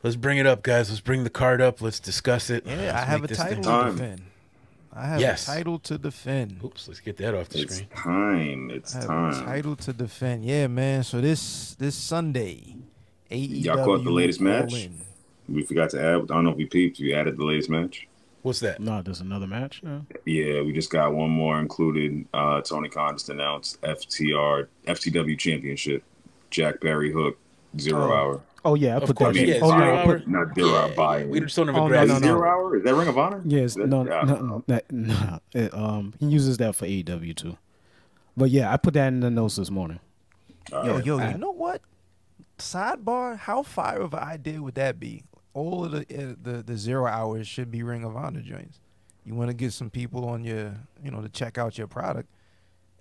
Let's bring it up, guys. Let's bring the card up. Let's discuss it. Yeah, Let's I have make a this thing. title to defend. I have Yes. a title to defend. Oops, let's get that off the It's screen. time. It's I have time. a title to defend. Yeah, man. So this Sunday, AEW Y'all caught the latest All match? In. We forgot to add. I don't know if we peeped. You added the latest match. What's that? No, there's another match now. Yeah, we just got one more included. Tony Khan just announced FTW Championship. Jack Barry Hook, 0 hour. Oh yeah, I Of put course, that. yeah, Oh 0 yeah, I hour. put. Not 0 hour buy. We just don't have a Oh, graphic. no, no, no. 0 hour? Is that Ring of Honor? Yes, That- no, yeah. no. He uses that for AEW too. But yeah, I put that in the notes this morning. Yo, you know what? Sidebar: how fire of an idea would that be? All of the 0 hours should be Ring of Honor joints. You want to get some people on your, to check out your product.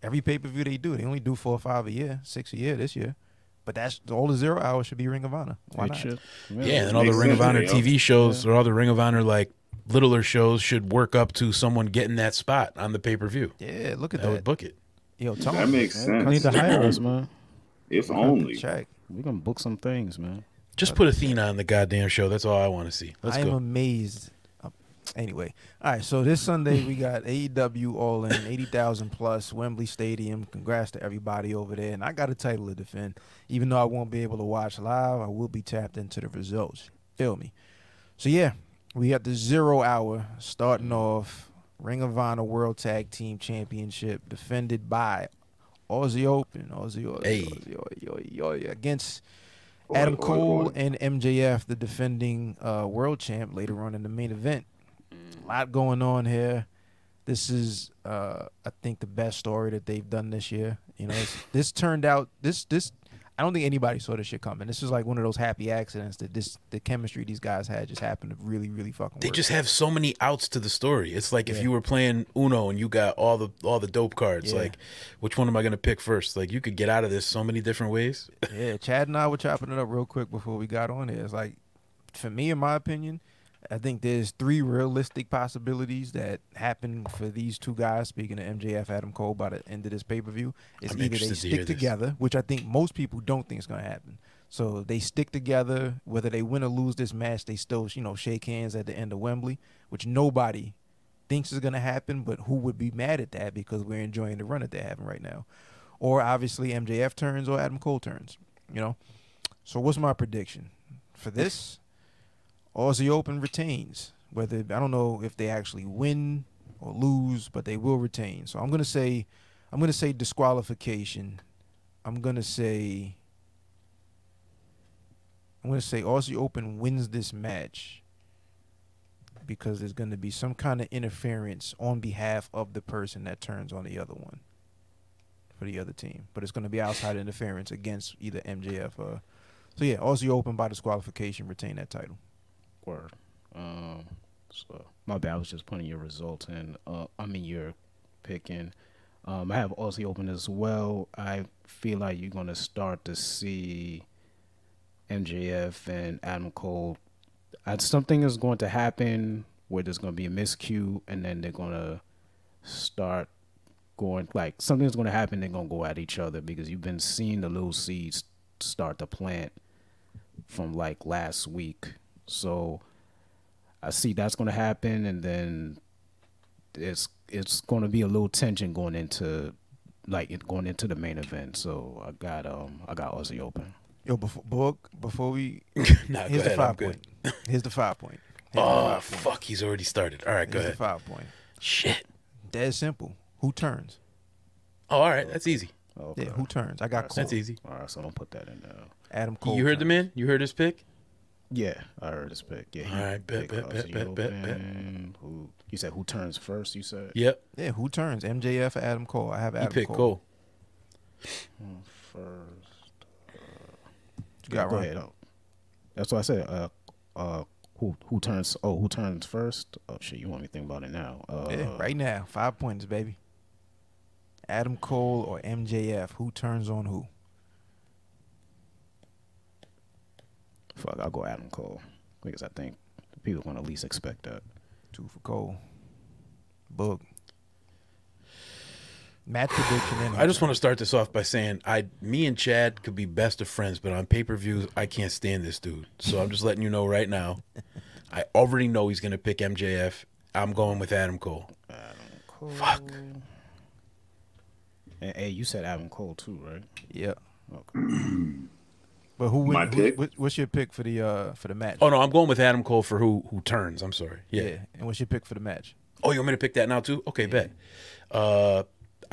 Every pay-per-view they only do 4 or 5 a year, 6 a year this year. But that's all the 0 hours should be Ring of Honor. Why not? Yeah, and then all the Makes Ring of sense, Honor yeah. TV shows or all the Ring of Honor like littler shows should work up to someone getting that spot on the pay-per-view. Yeah, look at That would that. book it. Yo, Tony, That makes sense. You need to hire us, man. If only. check. We gonna book some things, man. Just put Athena on the goddamn show. That's all I want to see. Let's I am go. amazed. Anyway, all right. So this Sunday we got AEW All In, 80,000 plus, Wembley Stadium. Congrats to everybody over there. And I got a title to defend, even though I won't be able to watch live. I will be tapped into the results. Feel me? So yeah, we got the 0 hour starting off. Ring of Honor World Tag Team Championship defended by Aussie Open, against Adam Cole and MJF, the defending world champ, later on in the main event. A lot going on here. This is, I think, the best story that they've done this year. This turned out this. I don't think anybody saw this shit coming. This is like one of those happy accidents that the chemistry these guys had just happened to really, really fucking work. They just have so many outs to the story. It's like if you were playing Uno and you got all the dope cards. Yeah. Like, which one am I gonna pick first? Like, you could get out of this so many different ways. Yeah, Chad and I were chopping it up real quick before we got on here. It's like, for me, in my opinion, I think there's 3 realistic possibilities that happen for these two guys. Speaking of MJF, Adam Cole, by the end of this pay-per-view, it's I'm either they interested to hear stick this. together, which I think most people don't think is going to happen. So they stick together, whether they win or lose this match, they still, shake hands at the end of Wembley, which nobody thinks is going to happen, but who would be mad at that because we're enjoying the run that they're having right now. Or obviously MJF turns or Adam Cole turns, So what's my prediction for this? Aussie Open retains. Whether I don't know if they actually win or lose, but they will retain. So I'm gonna say disqualification. I'm gonna say Aussie Open wins this match because there's gonna be some kind of interference on behalf of the person that turns on the other one for the other team. But it's gonna be outside interference against either MJF or. So yeah, Aussie Open by disqualification, retain that title. Word. So my bad. I was just putting your results in. You're picking. I have Aussie Open as well. I feel like you're gonna start to see MJF and Adam Cole. Something is going to happen where there's going to be a miscue, and then they're going to start going like something's going to happen. They're going to go at each other because you've been seeing the little seeds start to plant from like last week. So I see that's going to happen, and then it's going to be a little tension going into the main event. So I got Aussie Open. Yo, before we Nah, here's go the ahead. 5 I'm good. point. Here's the 5 point. Fuck, he's already started. All right, go Here's ahead. the 5 point. Shit. Dead simple. Who turns? Oh, all right, that's easy. Okay. Yeah, who turns? I got Cole. That's easy. All right, so don't put that in there. Adam Cole. You heard the turns. man? You heard his pick? Yeah, I heard this pick. Yeah, All right, bet. You said who turns first? You said Yep. Yeah, who turns? MJF or Adam Cole? I have You Adam picked Cole. Cole. first. You got Go right. ahead. That's what I said. Who turns? Oh, who turns first? Oh shit, you want me to think about it now? Yeah, right now, 5 points, baby. Adam Cole or MJF? Who turns on who? Fuck, I'll go Adam Cole because I think people want to least expect that. 2 for Cole. Book. Match prediction. And I just want to start this off by saying me and Chad could be best of friends, but on pay-per-views, I can't stand this dude. So I'm just letting you know right now. I already know he's going to pick MJF. I'm going with Adam Cole. Cole. Fuck. And, hey, you said Adam Cole too, right? Yeah. Okay. But who My win? pick? What's your pick for the match? Oh, no, I'm going with Adam Cole for who turns. I'm sorry. Yeah. And what's your pick for the match? Oh, you want me to pick that now too? Okay, bet.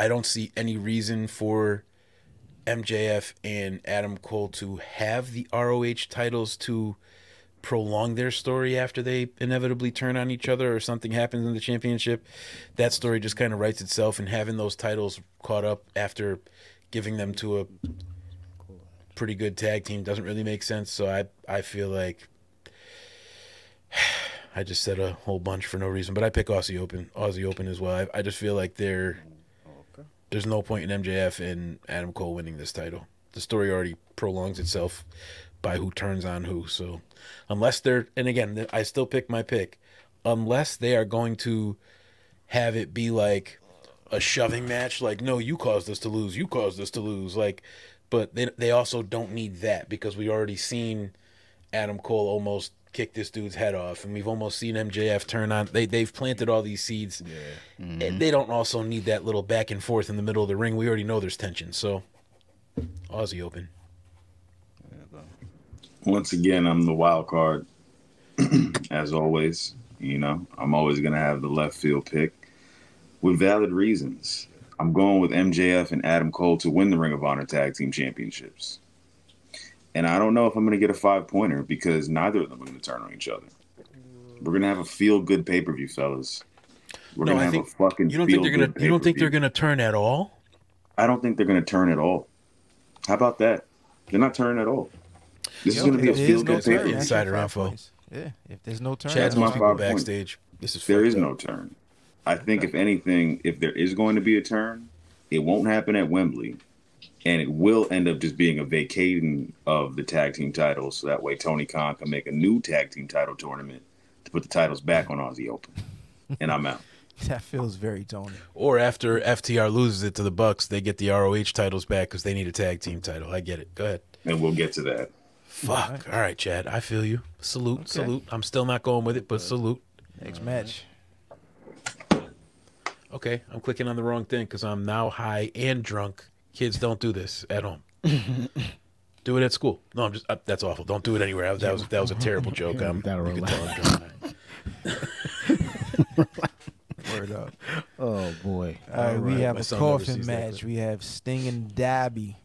I don't see any reason for MJF and Adam Cole to have the ROH titles to prolong their story after they inevitably turn on each other or something happens in the championship. That story just kind of writes itself, and having those titles caught up after giving them to a pretty good tag team doesn't really make sense. So I feel like I just said a whole bunch for no reason, but I pick Aussie Open as well. I just feel like there's no point in MJF and Adam Cole winning this title. The story already prolongs itself by who turns on who. So unless and again, I still pick my pick, unless they are going to have it be like a shoving match, like, no, you caused us to lose, like, but they also don't need that, because we already seen Adam Cole almost kick this dude's head off, and we've almost seen MJF turn on. They've planted all these seeds, and they don't also need that little back and forth in the middle of the ring. We already know there's tension. So Aussie Open. Once again, I'm the wild card, as always. You know, I'm always going to have the left field pick with valid reasons. I'm going with MJF and Adam Cole to win the Ring of Honor Tag Team Championships. And I don't know if I'm going to get a 5-pointer, because neither of them are going to turn on each other. We're going to have a feel-good pay-per-view, fellas. We're going to have a fucking You don't think they're going to turn at all? I don't think they're going to turn at all. How about that? They're not turning at all. This is going to be a feel-good pay-per-view. Insider info. Yeah, if there's no turn, Chad's my people 5 points. backstage. This is There is fucked up. no turn. I think, if anything, if there is going to be a turn, it won't happen at Wembley, and it will end up just being a vacating of the tag team titles, so that way Tony Khan can make a new tag team title tournament to put the titles back on Aussie Open. And I'm out. That feels very Tony. Or after FTR loses it to the Bucks, they get the ROH titles back because they need a tag team title. I get it. Go ahead. And we'll get to that. Fuck. All right, Chad. I feel you. Salute. I'm still not going with it, but salute. Next match. Okay, I'm clicking on the wrong thing because I'm now high and drunk. Kids, don't do this at home. Do it at school. No, I'm just. That's awful. Don't do it anywhere. That was a terrible joke. You gotta relax. Word up. Oh boy. All right, we right, have my a son never coffin sees that match. clip. We have Sting and Darby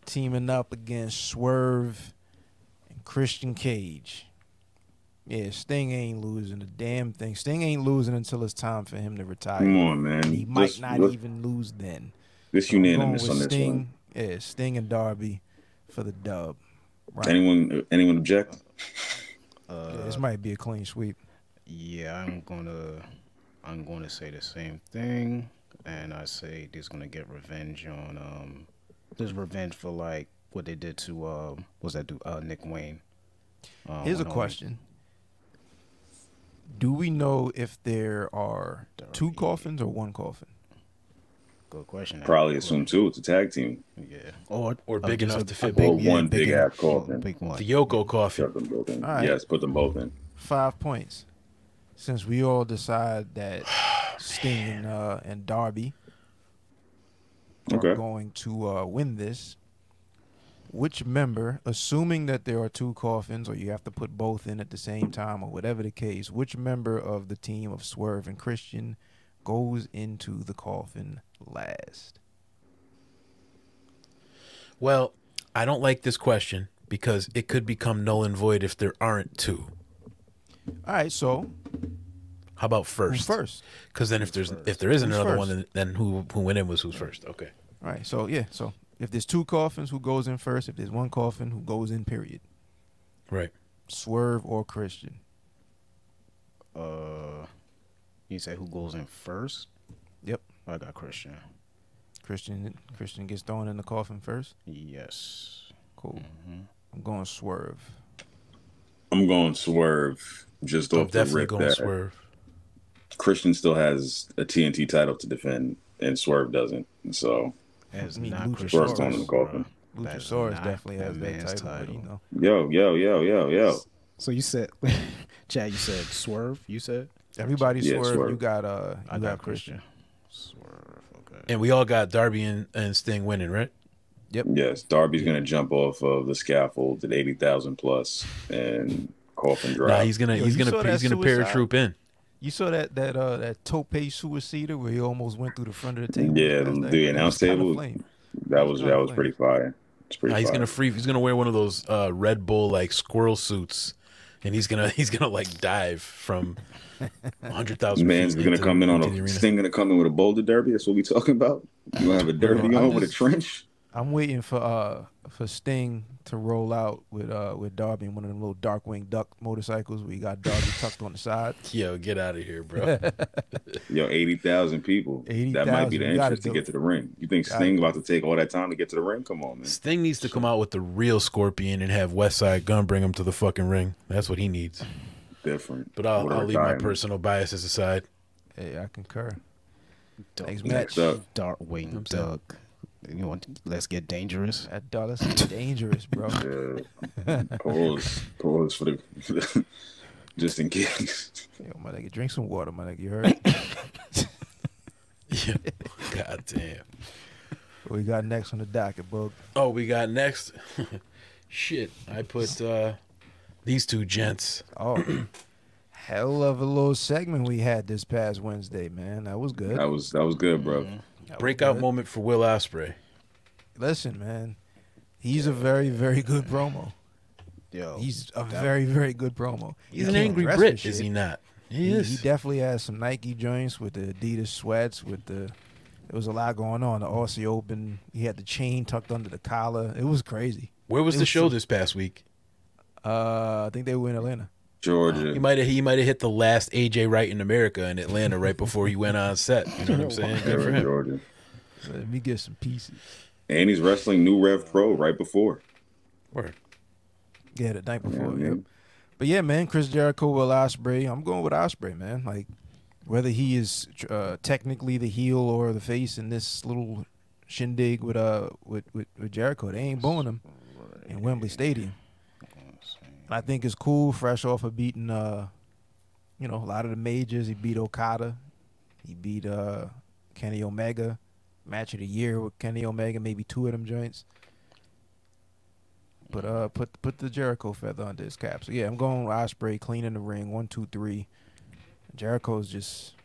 teaming up against Swerve and Christian Cage. Yeah, Sting ain't losing a damn thing. Sting ain't losing until it's time for him to retire. Come on, man. He might not even lose then. This So I'm going unanimous with on this Sting, one. yeah, Sting and Darby for the dub. Right. Anyone object? Yeah, this might be a clean sweep. Yeah, I'm gonna say the same thing, and I say they're gonna get revenge on there's revenge for like what they did to what's that dude Nick Wayne. Here's a question. Do we know if there are two coffins or one coffin? Good question. Probably assume two. It's a tag team. Yeah. Or big just enough a to fit Or both. one big ass coffin. Big one. The Yoko coffin. Put them both in. All right. Yes, put them both in. 5 points. Since we all decide that Sting and Darby are Okay. going to win this, which member, assuming that there are two coffins or you have to put both in at the same time or whatever the case, which member of the team of Swerve and Christian goes into the coffin last? Well, I don't like this question because it could become null and void if there aren't two. All right, so How about who's first? first? Because then if there isn't Who's another first? one, then who went in was who's first. Okay. All right, so yeah, so if there's two coffins, who goes in first? If there's one coffin, who goes in, period? Right. Swerve or Christian? You say who goes in first? Yep. I got Christian. Christian gets thrown in the coffin first? Yes. Cool. I'm going Swerve. I'm going Swerve just I'm off the definitely rip going that Swerve. Christian still has a TNT title to defend and Swerve doesn't. So That's I mean, not first one in the Luchasaurus. coffin. Luchasaurus definitely has that title, but you know. Yo. So you said, Chad, you said Swerve. You said Everybody Yeah, Swerve. Swerve. You got I you got have Christian. Swerve. Okay. And we all got Darby and Sting winning, right? Yep. Yes, Darby's gonna jump off of the scaffold at 80,000 plus and coffin drop. Nah, he's gonna Yo, you saw that suicide? paratroop in. You saw that tope suicider where he almost went through the front of the table. Yeah, last night? the That announce was kinda table. flame. That was pretty fire. It's pretty Nah, he's fire. he's gonna wear one of those Red Bull like squirrel suits, and he's gonna like dive from 100,000 Man's feet gonna come in on into the a arena. Sting gonna come in with a boulder derby. That's what we talking about. You gonna have a derby I'm on with a just- trench? I'm waiting for Sting to roll out with Darby in one of them little Darkwing Duck motorcycles where you got Darby tucked on the side. Yo, get out of here, bro. Yo, 80,000 people. 80,000, That might be the you gotta entrance to do get it. to the ring. You think Gotta Sting do about to take all that time to get to the ring? Come on, man. Sting needs to come out with the real Scorpion and have Westside Gun bring him to the fucking ring. That's what he needs. Different. But I'll With a leave my retirement. personal biases aside. Hey, I concur. Next Next match. up, Darkwing I'm saying. Duck. You want? Let's get dangerous. That Dallas is dangerous, bro. pause for the just in case. Yo, my nigga, drink some water, my nigga. You heard? Yeah. God damn. What we got next on the docket, bug? Oh, we got next. Shit, I put these two gents. Oh, hell of a little segment we had this past Wednesday, man. That was good. That was good, bro. That was Breakout good. moment for Will Ospreay. Listen, man, he's a very, very good promo. Yo, He's a very, very good promo. He's He an can't angry dress Brit, for is shit. he not? He is. definitely has some Nike joints with the Adidas sweats. There was a lot going on. The Aussie Open. He had the chain tucked under the collar. It was crazy. Where was It the was show so- this past week? I think they were in Atlanta. Georgia. He might have hit the last AJ Wright in America in Atlanta right before he went on set. You know what I'm saying? Good for him. Georgia. Let me get some pieces. And he's wrestling New Rev Pro right before. Word. Yeah, the night before. Yeah, Yep. But yeah, man, Chris Jericho, Will Ospreay. I'm going with Ospreay, man. Like whether he is technically the heel or the face in this little shindig with Jericho, they ain't booing him in Wembley Stadium. And I think it's cool, fresh off of beating a lot of the majors. He beat Okada. He beat Kenny Omega. Match of the year with Kenny Omega, maybe two of them joints. But put the Jericho feather under his cap. So yeah, I'm going with Ospreay, clean in the ring, 1, 2, 3. Jericho's just,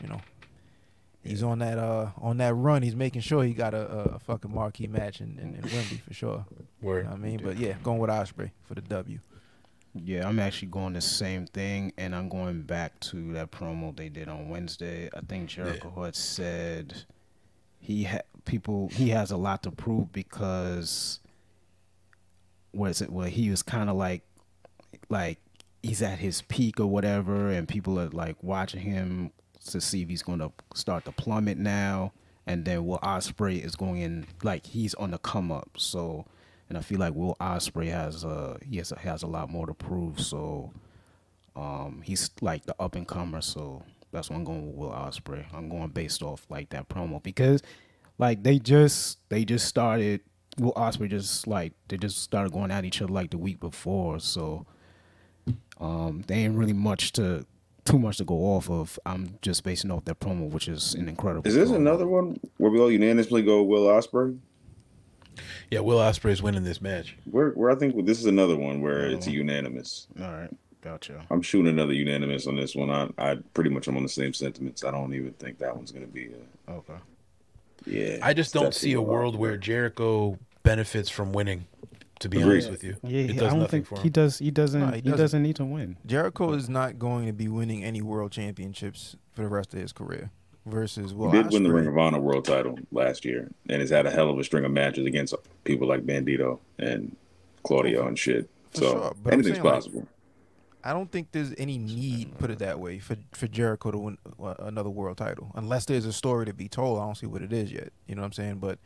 he's on that run. He's making sure he got a fucking marquee match in Wembley for sure. Word. You know what I mean? But yeah, going with Ospreay for the W. Yeah, I'm actually going the same thing, and I'm going back to that promo they did on Wednesday. I think Jericho had said he has a lot to prove because he was kind of like he's at his peak or whatever, and people are like watching him to see if he's going to start to plummet now, and then Will Ospreay is going in like he's on the come up. So, and I feel like Will Ospreay has a lot more to prove. So, he's like the up and comer. So that's why I'm going with Will Ospreay. I'm going based off like that promo because like they just started. Will Ospreay they just started going at each other like the week before. So, they ain't really too much to go off of. I'm just basing off that promo, which is an incredible. Is this promo. another one where we all unanimously go Will Ospreay? Yeah, Will Ospreay's winning this match. Where I think this is another one where it's a unanimous. All right, gotcha. I'm shooting another unanimous on this one. I pretty much am on the same sentiments. I don't even think that one's gonna be. Okay. Yeah. I just don't it's see a definitely world Will where Ospreay. Jericho benefits from winning. To be Agreed. honest with you, Yeah, it I does don't nothing think for him. he does. He doesn't. No, he he doesn't need to win. Jericho is not going to be winning any world championships for the rest of his career. Versus Will He did win the Ospreay. Ring of Honor world title last year, and has had a hell of a string of matches against people like Bandito and Claudio and shit. For So sure, but I'm anything's saying, like, possible. I don't think there's any need, put it that way, for Jericho to win another world title. Unless there's a story to be told. I don't see what it is yet. You know what I'm saying? But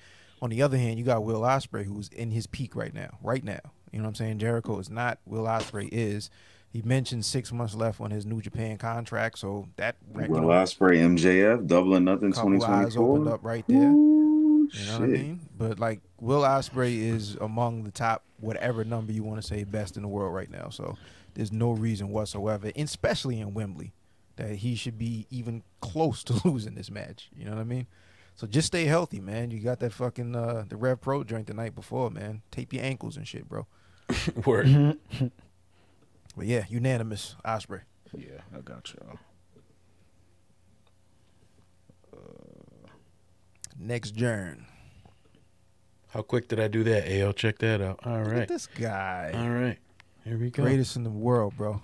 on the other hand, you got Will Ospreay, who's in his peak right now. Right now. You know what I'm saying? Jericho is not. Will Ospreay is. He mentioned 6 months left on his New Japan contract, so that Will Ospreay, MJF, double or nothing, couple eyes opened 2024. up right there. Ooh, You know what I shit. mean? But like Will Ospreay is among the top whatever number you want to say best in the world right now. So there's no reason whatsoever, especially in Wembley, that he should be even close to losing this match. You know what I mean? So just stay healthy, man. You got that fucking the Rev Pro joint the night before, man. Tape your ankles and shit, bro. Word. But yeah, unanimous Ospreay. Yeah, I got y'all. Next Jern. How quick did I do that? AL, check that out. All Look at right. this guy. All right. Here we go. Greatest in the world, bro.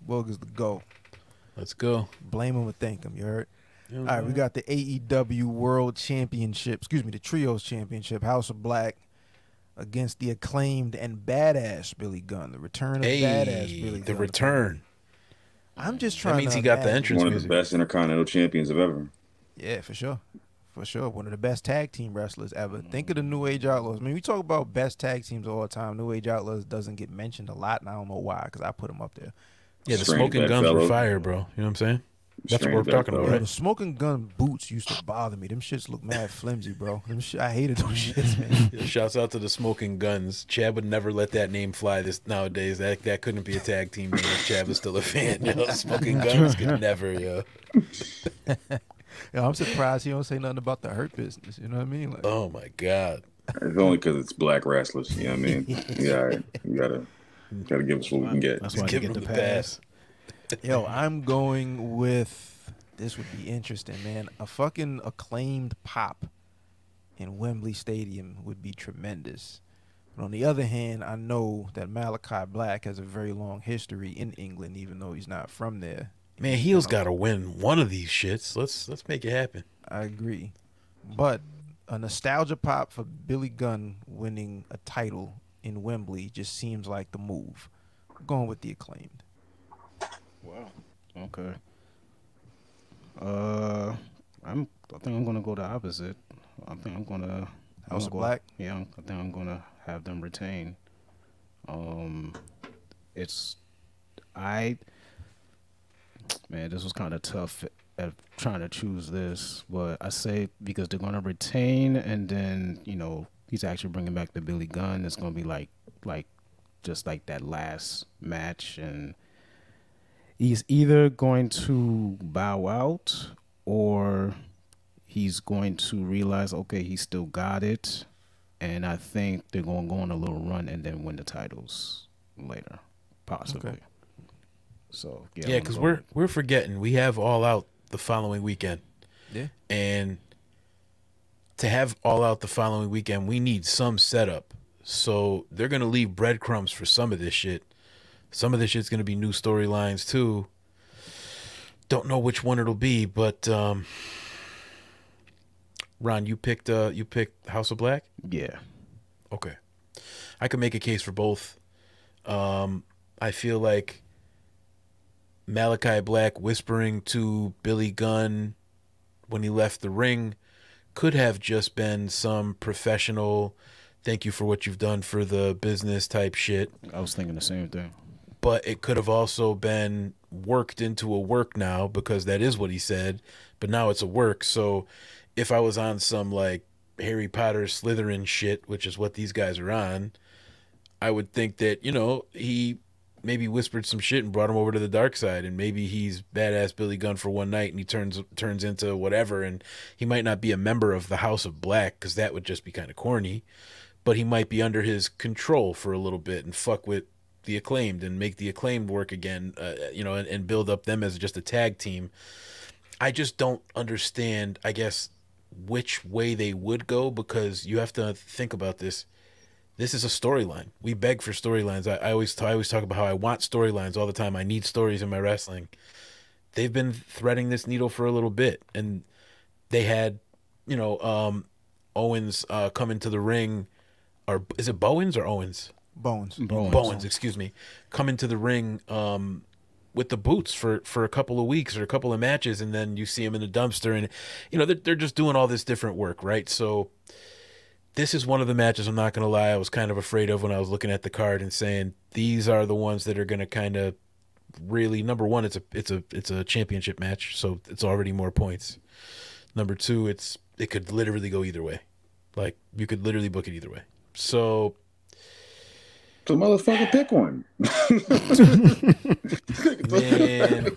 Boog is the GOAT. Let's go. Blame him or thank him, you heard? Yeah, All right, we got the AEW World Championship, the Trios Championship, House of Black against the acclaimed and badass Billy Gunn. The return of badass Billy Gunn. The return. I'm just trying That means to he got the imagine- entrance One of the music. best Intercontinental champions of ever. Yeah, for sure. For sure. One of the best tag team wrestlers ever. Think of the New Age Outlaws. I mean, we talk about best tag teams all the time. New Age Outlaws doesn't get mentioned a lot, and I don't know why, because I put them up there. Yeah, the Strange smoking guns bedfellow. were fire, bro. You know what I'm saying? That's what Strange we're talking bedfellow. Yo, about. the smoking gun boots used to bother me. Them shits look mad flimsy, bro. I hated those shits, man. Yeah, shouts out to the Smoking Guns. Chad would never let that name fly this nowadays. That couldn't be a tag team name if Chad was still a fan. Yo, Smoking Guns could never, yo. Yo, I'm surprised he don't say nothing about the Hurt Business. You know what I mean? Like, Oh my God. It's only because it's black wrestlers. You know what I mean? Yeah, you gotta give us what we can get. That's why Give they him get the the pass. pass. yo, I'm going with this. Would be interesting, man. A fucking acclaimed pop in Wembley Stadium would be tremendous. But on the other hand, I know that Malachi Black has a very long history in England, even though he's not from there. Man, heels got to win one of these shits. Let's make it happen. I agree. But a nostalgia pop for Billy Gunn winning a title in Wembley just seems like the move. I'm going with the acclaimed. Wow. Okay. I think I'm gonna go the opposite. I think I'm gonna House of go- Black? Yeah, I think I'm gonna have them retain. It's man, this was kind of tough at trying to choose this, but I say because they're gonna retain, and then he's actually bringing back the Billy Gunn. It's gonna be like just like that last match, and he's either going to bow out or he's going to realize, okay, he still got it. And I think they're going to go on a little run and then win the titles later, possibly. Okay. So, Yeah, because we're forgetting we have All Out the following weekend. Yeah. And to have All Out the following weekend, we need some setup. So they're going to leave breadcrumbs for some of this shit. Some of this shit's going to be new storylines too. Don't know which one it'll be, but Ron, you picked House of Black? Yeah. Okay. I could make a case for both. I feel like Malachi Black whispering to Billy Gunn when he left the ring could have just been some professional, thank you for what you've done for the business type shit. I was thinking the same thing. But it could have also been worked into a work now, because that is what he said, but now it's a work. So if I was on some like Harry Potter Slytherin shit, which is what these guys are on, I would think that, he maybe whispered some shit and brought him over to the dark side, and maybe he's badass Billy Gunn for one night and he turns into whatever, and he might not be a member of the House of Black, because that would just be kind of corny, but he might be under his control for a little bit and fuck with the Acclaimed and make the Acclaimed work again, and build up them as just a tag team. I just don't understand, I guess, which way they would go, because you have to think about this. This is a storyline. We beg for storylines. I always talk about how I want storylines all the time. I need stories in my wrestling. They've been threading this needle for a little bit, and they had, Owens come into the ring, or is it Bowens or Owens? Bones. Bowens, excuse me, come into the ring with the boots for a couple of weeks or a couple of matches, and then you see him in the dumpster, and they're just doing all this different work, right? So this is one of the matches, I'm not going to lie, I was kind of afraid of when I was looking at the card and saying these are the ones that are going to kind of really, number one, it's a championship match, so it's already more points. Number two, it could literally go either way. Like, you could literally book it either way. So motherfucker, pick one. Man,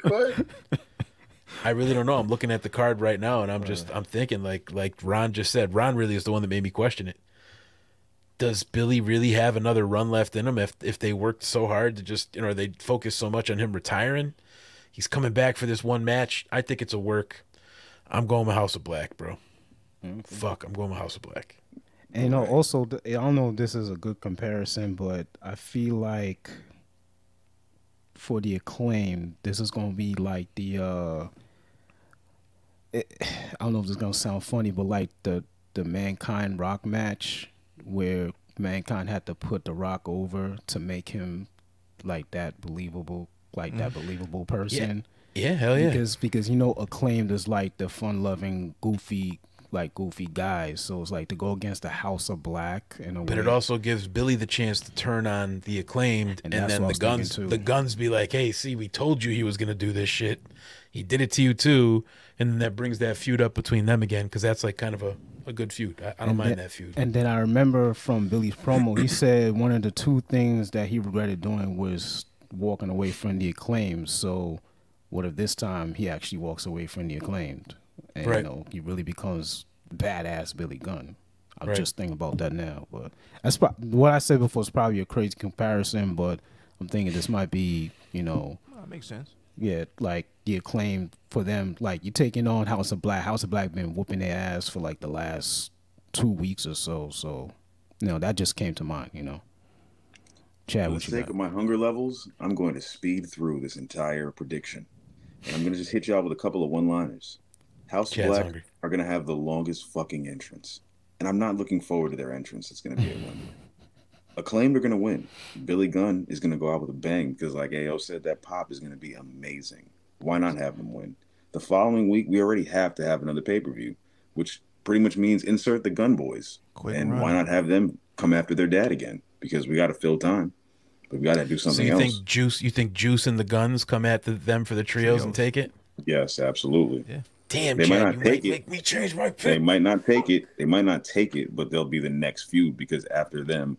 I really don't know. I'm looking at the card right now, and I'm thinking like Ron just said. Ron really is the one that made me question it. Does Billy really have another run left in him if they worked so hard to just, they focus so much on him retiring? He's coming back for this one match. I think it's a work. I'm going with House of Black, bro. Mm-hmm. Fuck, I'm going with House of Black. And also, I don't know if this is a good comparison, but I feel like for the Acclaim, this is going to be like the, I don't know if this is going to sound funny, but like the Mankind Rock match where Mankind had to put The Rock over to make him like that believable, that believable person. Yeah, hell yeah. Because Acclaimed is like the fun-loving, goofy guys. So it's like to go against the House of Black in a way. But it also gives Billy the chance to turn on the Acclaimed, and then the guns be like, hey, see, we told you he was going to do this shit. He did it to you too. And then that brings that feud up between them again, because that's like kind of a good feud. I don't mind that feud. And then I remember from Billy's promo, he said one of the two things that he regretted doing was walking away from the Acclaimed. So what if this time he actually walks away from the Acclaimed? And, right. He really becomes badass Billy Gunn. I'm right. just thinking about that now. But that's what I said before is probably a crazy comparison, but I'm thinking this might be, That makes sense. Yeah, like the Acclaim for them, like you're taking on House of Black. House of Black been whooping their ass for like the last 2 weeks or so. So, that just came to mind, Chad, for the sake of my hunger levels, I'm going to speed through this entire prediction. And I'm going to just hit y'all with a couple of one-liners. House of Black are going to have the longest fucking entrance. And I'm not looking forward to their entrance. It's going to be a win. Acclaimed are going to win. Billy Gunn is going to go out with a bang because, like AO said, that pop is going to be amazing. Why not have them win? The following week, we already have to have another pay-per-view, which pretty much means insert the Gun Boys. Why not have them come after their dad again? Because we got to fill time. But we got to do something else. You think Juice and the Guns come at them for the trios and take it? Yes, absolutely. Yeah. Damn, they might not take it. Make me change my pick. They might not take it. They might not take it, but they'll be the next feud because after them,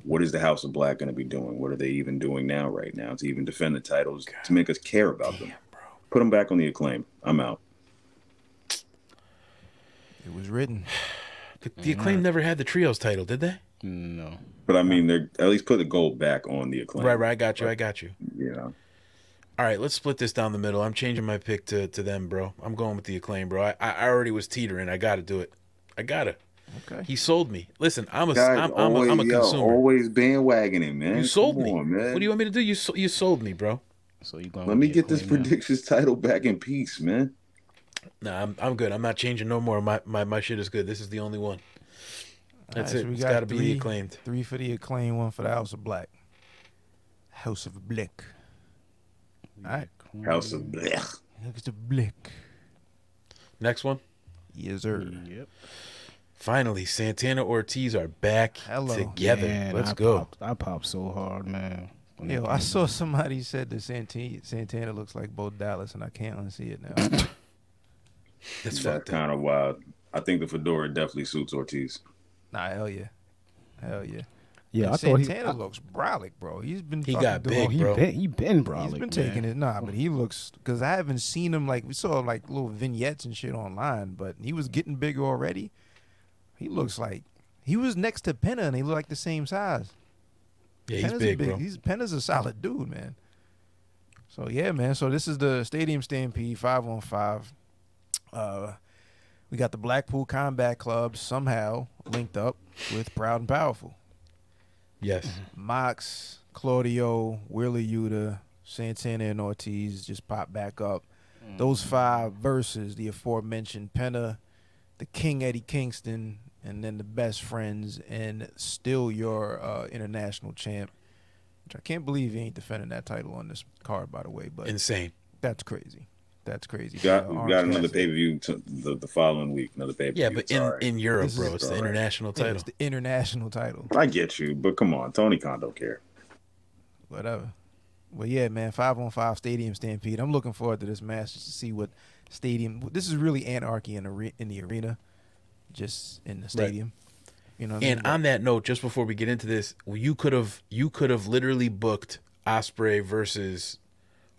what is the House of Black going to be doing? What are they even doing right now to even defend the titles, to make us care about them? Bro. Put them back on the Acclaim. I'm out. It was written. The Acclaim never had the trios title, did they? No. But I mean, they're at least put the gold back on the Acclaim. Right. I got you. Yeah. All right, let's split this down the middle. I'm changing my pick to them, bro. I'm going with the Acclaim, bro. I already was teetering. I got to do it. I got to. Okay. He sold me. Listen, I'm a consumer. Always bandwagoning, man. You sold me. Man. What do you want me to do? You sold me, bro. So you going? Let me get this predictions title back in peace, man. Nah, I'm good. I'm not changing no more. My shit is good. This is the only one. That's it. So It's got to be the Acclaimed. 3 for the Acclaim, 1 for the House of Black. House of Black. All right. House of Black. House of Black. Next one. Yes, sir. Yep. Finally, Santana Ortiz are back together. Man, Let's go. I popped so hard, man. Yo, I saw somebody said that Santana looks like Bo Dallas, and I can't unsee it now. That's kind of wild. I think the fedora definitely suits Ortiz. Nah, hell yeah. Yeah, I thought Santana looks brolic, bro. He got big, bro. He been brolic. He's been taking it. Nah, but he looks, because I haven't seen him, we saw little vignettes and shit online, but he was getting bigger already. He looks like he was next to Penna, and they look like the same size. Yeah, he's big, bro. Penna's a solid dude, man. So yeah, man. So this is the Stadium Stampede 5-on-5. We got the Blackpool Combat Club somehow linked up with Proud and Powerful. Yes. Mox, Claudio, Wheeler Yuta, Santana, and Ortiz just popped back up. Those 5 versus the aforementioned Penna, the King Eddie Kingston, and then the Best Friends, and still your international champ, which I can't believe he ain't defending that title on this card, by the way. But insane. That's crazy. That's crazy. We got another Cassidy. pay-per-view the following week. Another pay-per-view. Yeah, but in Europe, This bro, is- it's the all right. international Yeah, title. it's the international title. I get you, but come on, Tony Khan don't care. Whatever. Well, yeah, man, 5-on-5 Stadium Stampede. I'm looking forward to this match just to see what stadium. This is really anarchy in the arena, just in the stadium. You know what I mean? And on that note, just before we get into this, you could have literally booked Ospreay versus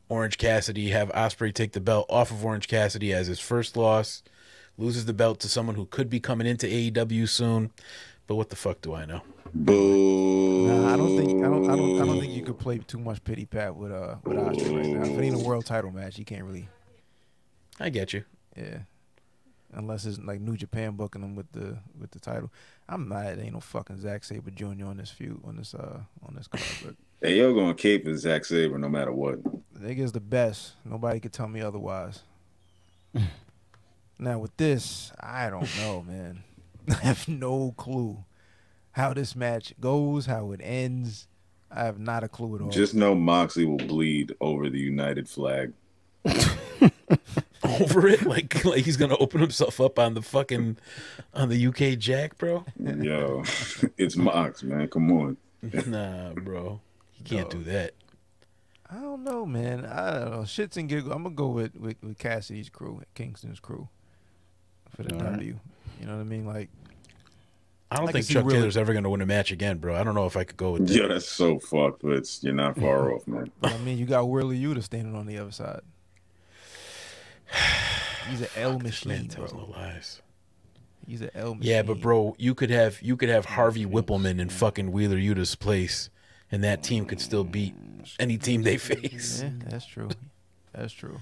Orange Cassidy, have Ospreay take the belt off of Orange Cassidy as his first loss, loses the belt to someone who could be coming into AEW soon. But what the fuck do I know? Boo. Nah, I don't think you could play too much pity pat with Ospreay right now. If it ain't a world title match, you can't really. I get you. Yeah. Unless it's like New Japan booking them with the title. I'm mad. Ain't no fucking Zack Sabre Jr. on this card, but Hey, yo, gonna cape for Zack Sabre no matter what. the nigga's the best. Nobody could tell me otherwise. Now with this, I don't know, man. I have no clue how this match goes, how it ends. I have not a clue at all. Just know Moxley will bleed over the United flag. Over it, like he's gonna open himself up on the UK Jack, bro. Yo, it's Mox, man. Come on. Nah, bro, you can't do that. I don't know, man. I don't know. Shits and giggles. I'm gonna go with Cassidy's crew, Kingston's crew, for the W. You know what I mean? Like, I don't I think can see Chuck really- Taylor's ever gonna win a match again, bro. I don't know if I could go with that. Yo, that's so fucked, but you're not far off, man. but I mean, you got Willie Yuta standing on the other side. He's an L Man machine, tells no bro. lies. He's an L machine. Yeah, but bro, you could have Harvey Whippleman in fucking Wheeler Yuta's place, and that team could still beat any team they face. Yeah, that's true. That's true.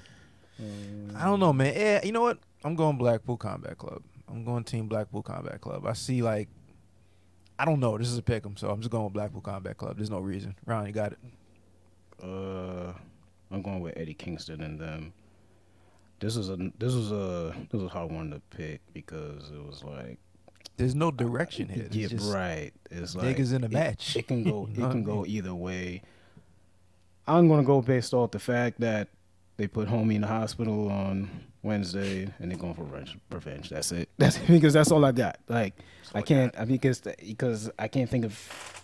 I don't know, man. Yeah, you know what? I'm going Blackpool Combat Club. I'm going Team Blackpool Combat Club. I see, like, I don't know. This is a pick 'em, so I'm just going with Blackpool Combat Club. There's no reason. Ron, you got it. I'm going with Eddie Kingston and them. This was a hard one to pick because it was like There's no direction here. It's just right. It's like niggas in a match. It can go. You know It can what I go mean? either way. I'm gonna go based off the fact that they put Homie in the hospital on Wednesday and they're going for revenge. That's it. That's because that's all I got. Like I can't. I mean, because I can't think of.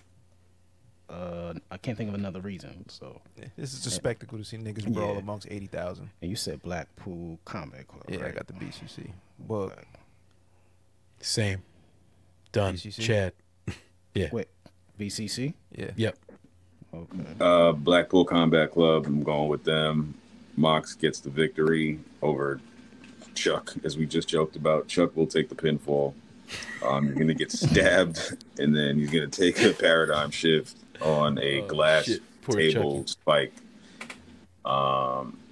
I can't think of another reason. So This is a spectacle to see niggas brawl Yeah. amongst 80,000. and you said Blackpool Combat Club. Yeah, I right? got the BCC. But Same. Done. BCC? Chad. Yeah. Wait, BCC. yeah. Yep. Okay. Blackpool Combat Club, I'm going with them. Mox gets the victory over Chuck, as we just joked about. Chuck will take the pinfall. You're going to get stabbed, and then he's going to take a paradigm shift on a glass shit. Poor table Chucky. spike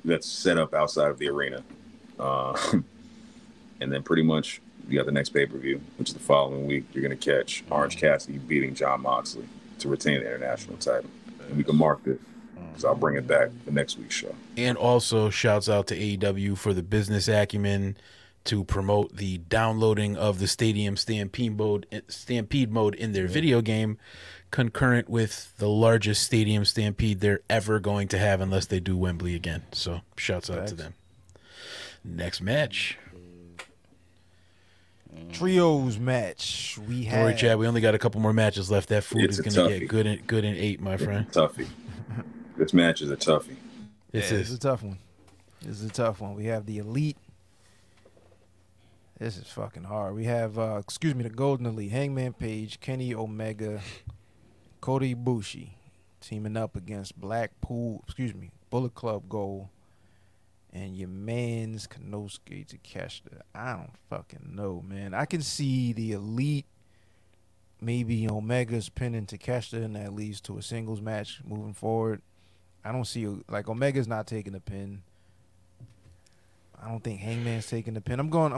that's set up outside of the arena. And then pretty much you got the next pay-per-view, which is the following week. You're going to catch Orange Cassidy beating John Moxley to retain the international title. And we can mark this. So I'll bring it back the next week's show. And also shouts out to AEW for the business acumen to promote the downloading of the Stadium Stampede mode in their video game, concurrent with the largest Stadium Stampede they're ever going to have unless they do Wembley again. So shouts out to them. Next match. Trios match. We Don't worry, have. Chad. We only got a couple more matches left. That food It's is a going to toughie. get good in 8, my friend. Toughie. This match is a toughie. This Yeah, is It's a tough one. This is a tough one. We have the Elite. This is fucking hard. We have, the Golden Elite. Hangman Page, Kenny Omega, Kota Ibushi teaming up against Bullet Club Gold, and your man's Konosuke Takeshita. I don't fucking know, man. I can see the Elite, maybe Omega's pinning Takeshita, and that leads to a singles match moving forward. I don't see, like, Omega's not taking the pin. I don't think Hangman's taking the pin. I'm going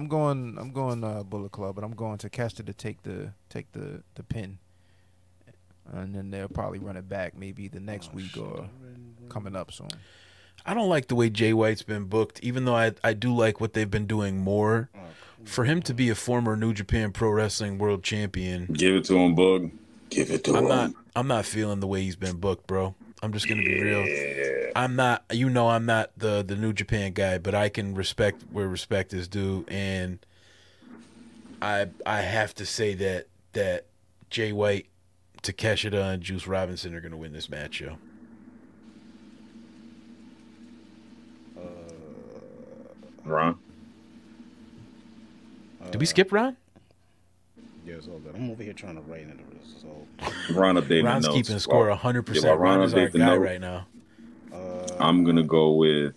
Bullet Club, but I'm going Takeshita to take the pin, and then they'll probably run it back maybe the next week or coming up soon. I don't like the way Jay White's been booked, even though I do like what they've been doing more. For him to be a former New Japan Pro Wrestling World Champion, Give it to him, Bug. Give it to him. I'm not feeling the way he's been booked, bro. I'm just gonna be real. Yeah. I'm not, I'm not the New Japan guy, but I can respect where respect is due, and I have to say that Jay White, Takeshita, and Juice Robinson are gonna win this match, yo. Ron? Did we skip Ron? Yeah, it's all good. I'm over here trying to write in the result. Ron updating Ron's the notes. keeping score 100%. while Ron is our update the guy note, right now. I'm gonna go with.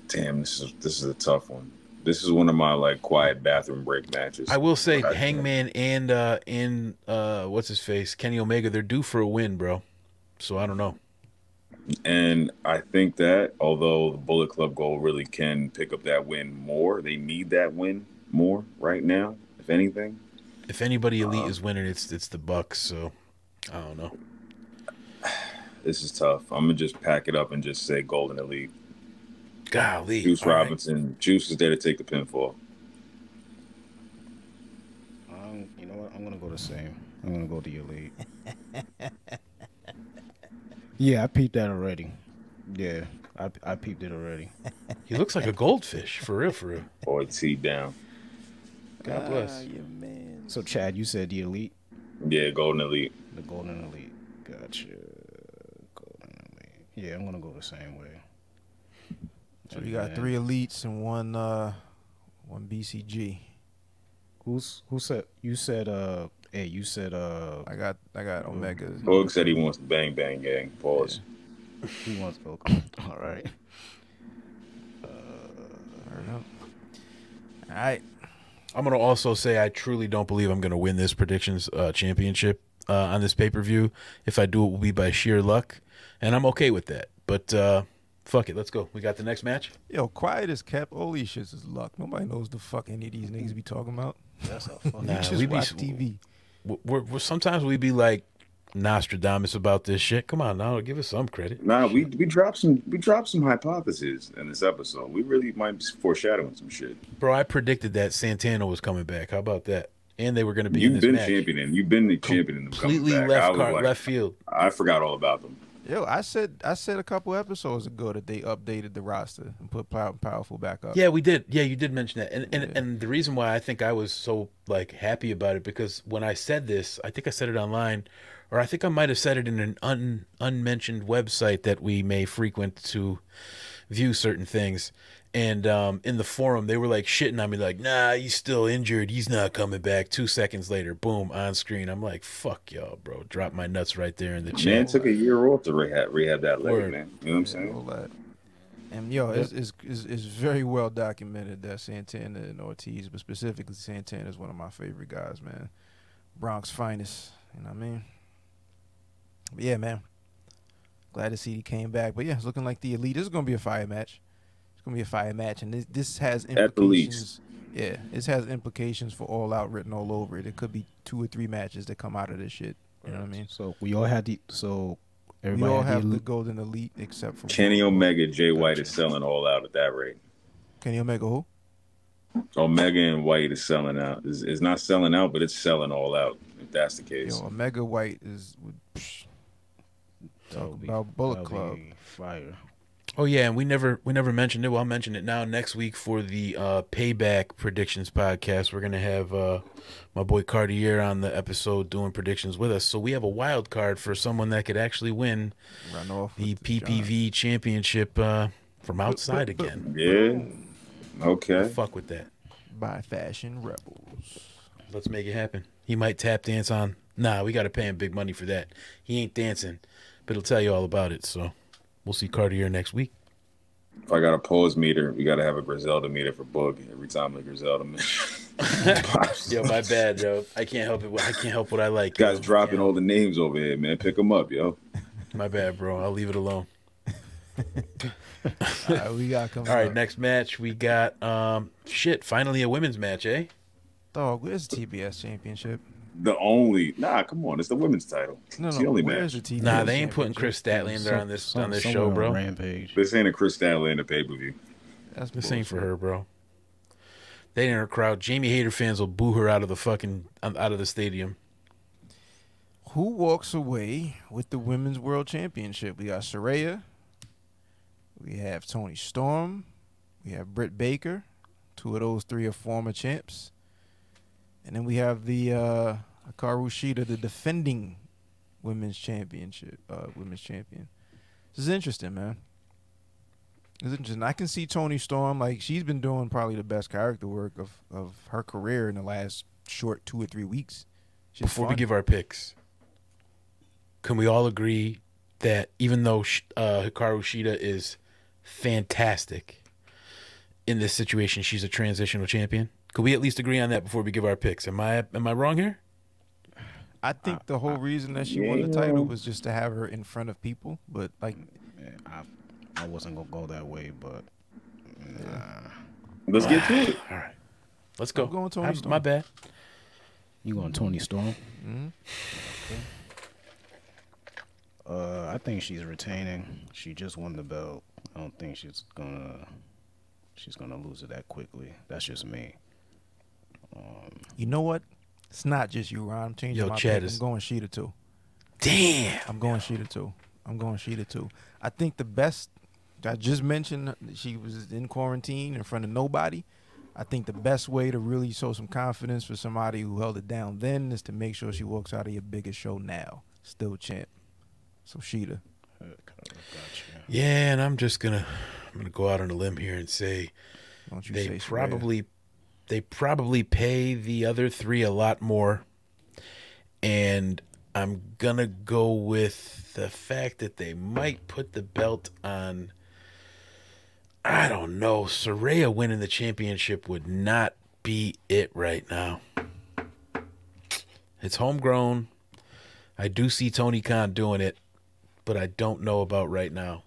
Damn, this is a tough one. This is one of my like quiet bathroom break matches. I will say Hangman and what's his face, Kenny Omega, they're due for a win, bro. So I don't know. And I think that although the Bullet Club Gold really can pick up that win more, they need that win more right now, if anything. If anybody elite is winning, it's the Bucks. So I don't know. This is tough. I'm gonna just pack it up and just say Golden Elite. Golly, Juice all Robinson. Right. Juice is there to take the pinfall. You know what? I'm gonna go the same. I'm gonna go the Elite. Yeah, I peeped that already. Yeah, I peeped it already. He looks like a goldfish, for real, for real. Boy, T down. God bless. Yeah, man. So, Chad, you said the Elite? Yeah, Golden Elite. The Golden Elite. Gotcha. Golden Elite. Yeah, I'm gonna go the same way. So you got 3 elites and one BCG. Who said you said hey, you said I got Omega. Boog said he wants the Bang Bang Gang. Pause. Yeah. He wants All right. All right. I'm gonna also say I truly don't believe I'm gonna win this predictions championship on this pay-per-view. If I do, it will be by sheer luck, and I'm okay with that. But fuck it, let's go. We got the next match. Yo, quiet as kept. All these shits is luck. Nobody knows the fuck any of these niggas be talking about. That's how funny. Nah, just watch TV. We're sometimes we be like Nostradamus about this shit. Come on now, give us some credit. Nah, we dropped some hypotheses in this episode. We really might be foreshadowing some shit. Bro, I predicted that Santana was coming back. How about that? And they were going to be in this match. You've been the championing them coming completely back. left field. I forgot all about them. Yo, I said a couple episodes ago that they updated the roster and put Powerful back up. Yeah, we did. Yeah, you did mention that. And the reason why I think I was so like happy about it, because when I said this, I think I said it online, or I think I might have said it in an unmentioned website that we may frequent to view certain things. And in the forum, they were like shitting on me, like, nah, he's still injured. He's not coming back. 2 seconds later, boom, on screen. I'm like, fuck y'all, bro. Drop my nuts right there in the chat. Man took a year off to rehab that leg, man. You know what I'm saying? All that. And yo, it's very well documented that Santana and Ortiz, but specifically Santana, is one of my favorite guys, man. Bronx finest. You know what I mean? But yeah, man. Glad to see he came back. But yeah, it's looking like the Elite. This is gonna be a fire match. It's gonna be a fire match, and this has implications. At the least. Yeah, this has implications for All Out written all over it. It could be 2 or 3 matches that come out of this shit. You know what I mean? So we all had everybody we all had have the Golden Elite except for Kenny Omega. Jay White is selling all out at that rate. Kenny Omega who? Omega and White is selling out. It's not selling out, but it's selling all out. If that's the case. Yo, Omega White is talk about Bullet Club. Fire. Oh yeah, and we never mentioned it. Well, I'll mention it now. Next week for the Payback Predictions podcast, we're gonna have my boy Cartier on the episode doing predictions with us. So we have a wild card for someone that could actually win the PPV championship from outside again. Yeah. Okay. Fuck with that. By Fashion Rebels. Let's make it happen. He might tap dance on. Nah, we got to pay him big money for that. He ain't dancing, but he'll tell you all about it. So we'll see Cartier next week. If I got a pause meter, we got to have a Griselda meter for Boog every time the Griselda. Yo, my bad, yo. I can't help it. I can't help what I like. Guys dropping all the names over here, man. Pick them up, yo. My bad, bro. I'll leave it alone. All right, we got coming. All right, next match we got finally a women's match, eh? Dog, where's the TBS championship? Come on, it's the women's title. It's the only match. The TBS Nah, they ain't putting Chris Statlander on this show, bro. Rampage. This ain't a Chris Statlander pay-per-view. This ain't for her, bro. They ain't her crowd. Jamie Hayter fans will boo her out of the stadium. who walks away with the Women's World Championship? We got Saraya. We have Toni Storm. We have Britt Baker. Two of those three are former champs. And then we have the Hikaru Shida, the defending women's champion. This is interesting, man. It's interesting. I can see Toni Storm, like, she's been doing probably the best character work of her career in the last short 2 or 3 weeks. Before we give our picks, can we all agree that even though Hikaru Shida is fantastic in this situation, she's a transitional champion? Could we at least agree on that before we give our picks? Am I wrong here? I think the whole reason that she won the title was just to have her in front of people, but like, I wasn't gonna go that way, but Let's get to it. All right, let's go. I'm going Toni Storm. My bad. you going Toni Storm? Mm-hmm. I think she's retaining. She just won the belt. I don't think she's gonna lose it that quickly. That's just me. You know what? It's not just you, Ron. I'm changing my Chad pick. I'm going Shida too. Damn. I'm going Shida too. I think the best, I just mentioned she was in quarantine in front of nobody. I think the best way to really show some confidence for somebody who held it down then is to make sure she walks out of your biggest show now. Still champ. So Shida. Gotcha. Yeah, and I'm gonna go out on a limb here and say Don't you they say probably pay the other three a lot more, and I'm gonna go with the fact that they might put the belt on. I don't know. Saraya winning the championship would not be it right now. It's homegrown. I do see Tony Khan doing it, but I don't know about right now.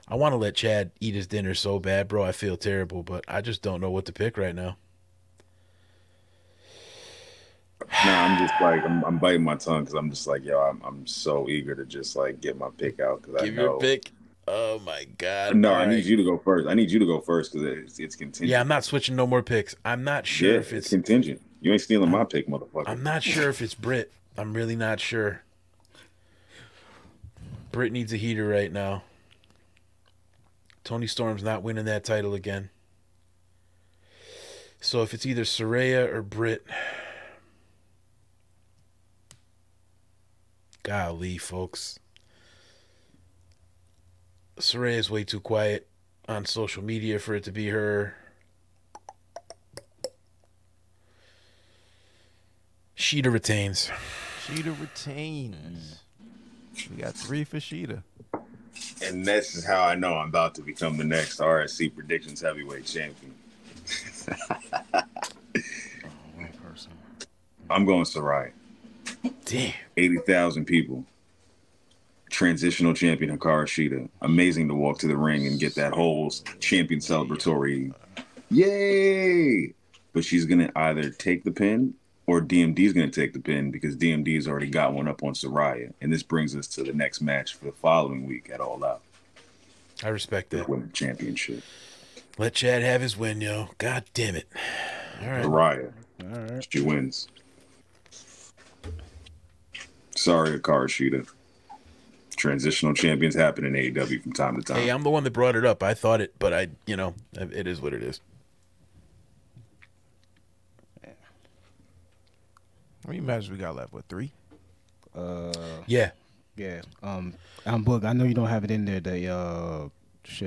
I want to let Chad eat his dinner so bad, bro. I feel terrible, but I just don't know what to pick right now. No, I'm just like I'm biting my tongue because I'm just like, yo, I'm so eager to just like get my pick out because I know. Give your pick. Oh my God! No, All I need you to go first. I need you to go first because it's contingent. Yeah, I'm not switching no more picks. I'm not sure if it's contingent. You ain't stealing my pick, motherfucker. I'm not sure if it's Britt. I'm really not sure. Britt needs a heater right now. Toni Storm's not winning that title again. So if it's either Saraya or Britt, golly, folks. Saraya is way too quiet on social media for it to be her. Shida retains. Shida retains. We got 3 for Shida. And this is how I know I'm about to become the next RSC Predictions Heavyweight Champion. One person. I'm going Saraya. Damn. 80,000 people. Transitional champion Hikaru Shida. Amazing to walk to the ring and get that whole champion celebratory. Yay! But she's going to either take the pin or DMD's going to take the pin because DMD's already got one up on Saraya. And this brings us to the next match for the following week at All Out. I respect that. Women's Championship. Let Chad have his win, yo. God damn it. All right. Saraya. All right. She wins. Sorry, Hikaru Shida. Transitional champions happen in AEW from time to time. Hey, I'm the one that brought it up. I thought it, but it is what it is. How many matches we got left? What, 3? Yeah. Yeah. Book, I know you don't have it in there. The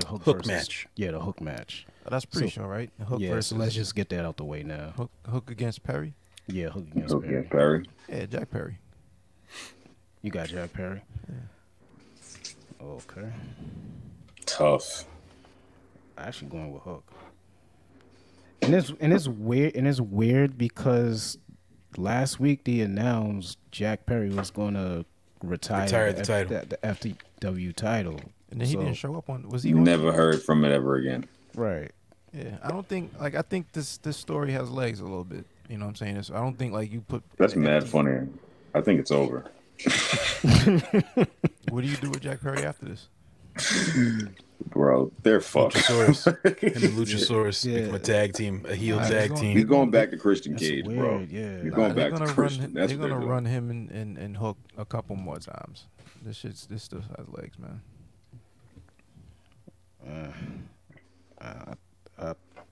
Hook versus, match. Yeah, the Hook match. Oh, that's pretty sure, right? Hook Yeah, versus so let's just get that out the way now. Hook against Perry? Yeah, Hook against Okay, Perry. Perry. Yeah, Jack Perry. You got Jack Perry? Yeah. Okay. Tough. Actually going with Hook. And it's weird because last week they announced Jack Perry was going to retire the title. The FTW title. And then he didn't show up on. Was he on? Never heard from it ever again. Right. Yeah, I don't think I think this story has legs a little bit. You know what I'm saying? I don't think like you put. That's mad funny. I think it's over. What do you do with Jack Perry after this? Bro, they're fucked. Luchasaurus. Him and He's Luchasaurus become a tag team, a heel Nah, tag team. going back to Christian That's Cage, bro. weird. Yeah. He's Nah, going they're back to gonna Christian. run. That's They're what gonna doing. run him and Hook a couple more times. This still has legs, man. I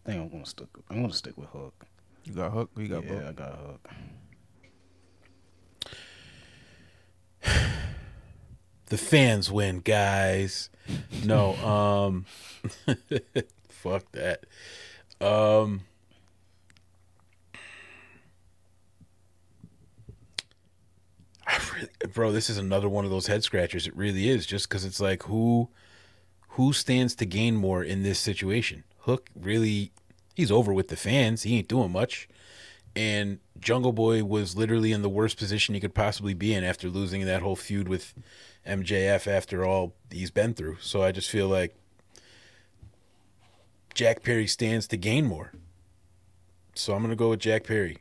think I'm gonna stick. I'm gonna stick with Hook. You got Hook. We got Yeah, Hook. I got Hook. The fans win, guys. No, fuck that. Bro, this is another one of those head scratchers. It really is, just because it's like who stands to gain more in this situation? Hook really, he's over with the fans. He ain't doing much. And Jungle Boy was literally in the worst position he could possibly be in after losing that whole feud with MJF after all he's been through. So I just feel like Jack Perry stands to gain more. So I'm going to go with Jack Perry.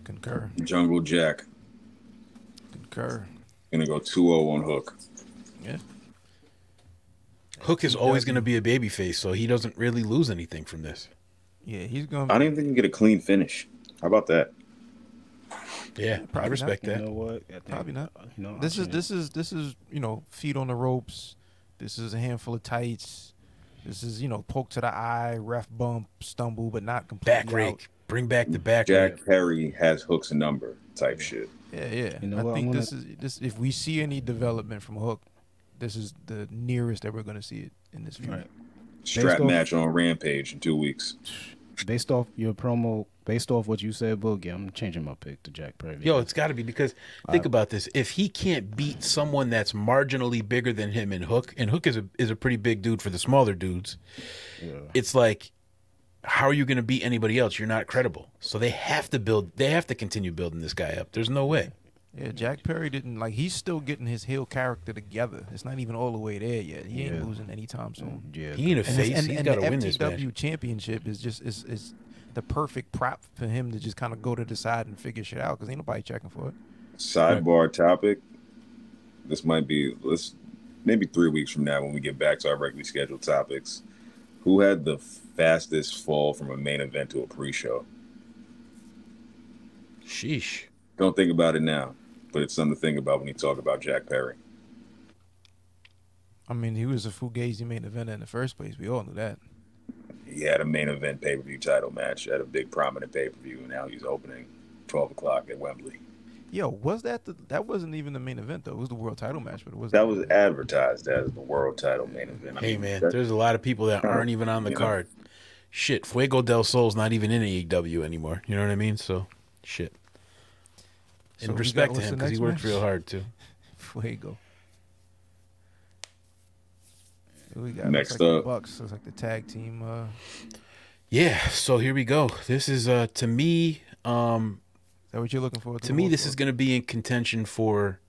Concur. Jungle Jack. Concur. Gonna go 2-0 on Hook. Yeah. Hook is always going to be a babyface, so he doesn't really lose anything from this. Yeah, he's gonna. I don't even think he can get a clean finish. How about that? Yeah, I probably respect You that. know what? I think, Probably not. You know, This is feet on the ropes. This is a handful of tights. This is poke to the eye, ref bump, stumble, but not completely Back rake. out. Bring back the back rake. Jack Perry has Hook's number type shit. Yeah. You know I what, think I'm this is this. If we see any development from Hook, this is the nearest that we're going to see it in this feud. Right. Strap off- match on Rampage in 2 weeks. Based off your promo, based off what you said, Boogie, I'm changing my pick to Jack Perry. Yo, it's got to be, because think about this. If he can't beat someone that's marginally bigger than him in Hook, and Hook is a pretty big dude for the smaller dudes, it's like, how are you going to beat anybody else? You're not credible. So they have to continue building this guy up. There's no way. Yeah, Jack Perry didn't he's still getting his heel character together. It's not even all the way there yet. He ain't losing anytime soon. Yeah. He ain't a face. He's got to the win this match. FTW championship is just is the perfect prop for him to just kind of go to the side and figure shit out because ain't nobody checking for it. Sidebar topic. This might be maybe 3 weeks from now when we get back to our regularly scheduled topics. Who had the fastest fall from a main event to a pre-show? Sheesh. Don't think about it now, but it's something to think about when you talk about Jack Perry. I mean, he was a Fugazi main event in the first place. We all knew that. He had a main event pay-per-view title match at a big prominent pay-per-view, and now he's opening 12 o'clock at Wembley. Yo, was that that wasn't even the main event though? It was the world title match, but it wasn't. That was advertised as the world title main event. Hey, man, there's a lot of people that aren't even on the card. Shit, Fuego del Sol's not even in AEW anymore. You know what I mean? So, shit. So And we respect got- to what's him the because he next worked match? real hard, too. Fuego. We got Next looks like up. the Bucks. Looks like the tag team. Yeah, so here we go. This is, to me, Is that what you're looking for? to me, this is going to be in contention for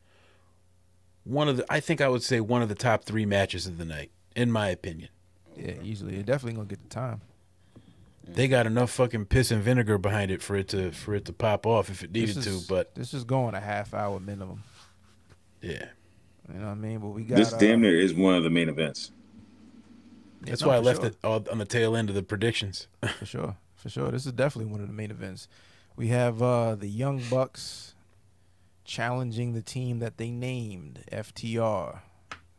I think I would say one of the top 3 matches of the night, in my opinion. Yeah, easily. They're definitely gonna get the time. They got enough fucking piss and vinegar behind it for it to pop off if it needed This is- to, but this is going a half hour minimum. yeah. You know what I mean? But we got This damn near is one of the main events. That's no, why I for left sure. it all on the tail end of the predictions. For sure. For sure. This is definitely one of the main events. We have the Young Bucks challenging the team that they named FTR